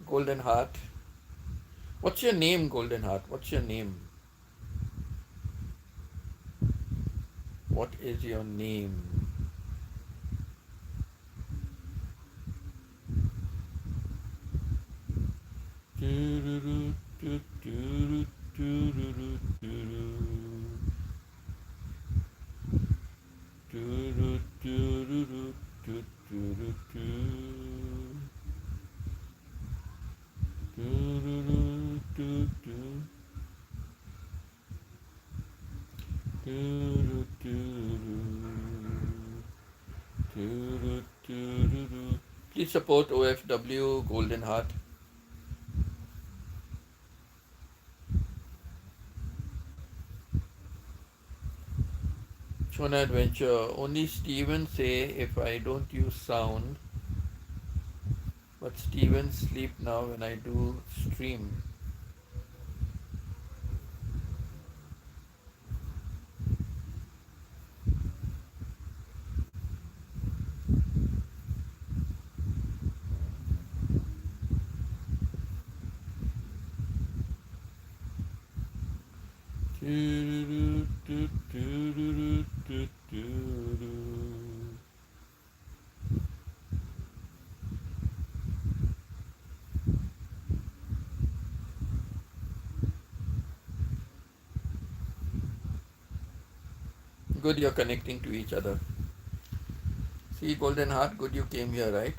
Golden Heart. What's your name, Golden Heart? What's your name? What is your name? Please support OFW Golden Heart. Shona Adventure. Only Steven say if I don't use sound, but Steven sleep now when I do stream. Good, you're connecting to each other. See, Golden Heart, good you came here, right?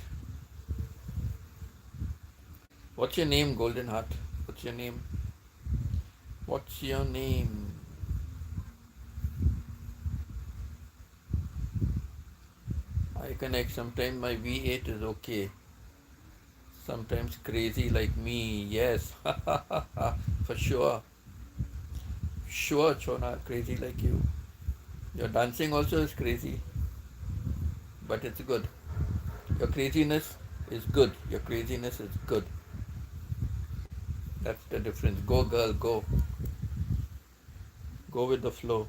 What's your name, Golden Heart? What's your name? What's your name? I connect. Sometimes my V8 is okay. Sometimes crazy like me. Yes, for sure. Sure, Chona, crazy like you. Your dancing also is crazy, but it's good. Your craziness is good. Your craziness is good. That's the difference. Go, girl, go. Go with the flow.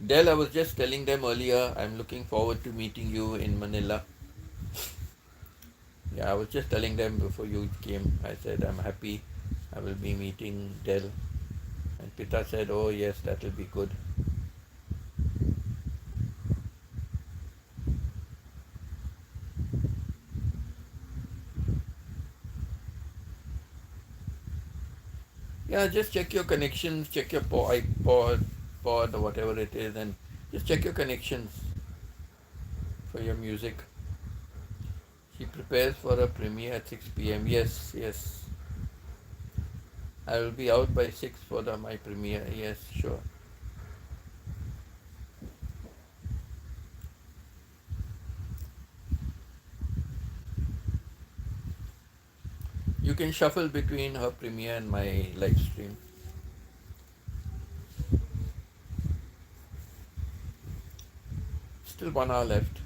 Del, I was just telling them earlier, I'm looking forward to meeting you in Manila. Yeah, I was just telling them before you came. I said, I'm happy I will be meeting Del. And Pita said, oh yes, that will be good. Yeah, just check your connections, check your iPod, pod or whatever it is, and just check your connections for your music. She prepares for a premiere at 6 p.m. Yes, yes. I will be out by 6 for my premiere. Yes, sure. You can shuffle between her premiere and my live stream. Still 1 hour left.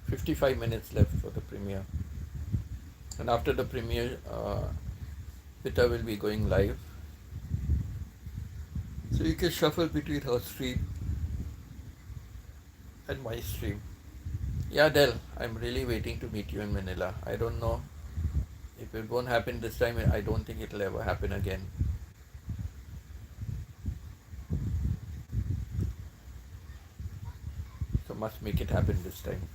55 minutes left for the premiere. And after the premiere, Pita will be going live. So you can shuffle between her stream and my stream. Yeah, Del, I'm really waiting to meet you in Manila. I don't know if it won't happen this time. I don't think it'll ever happen again. So must make it happen this time.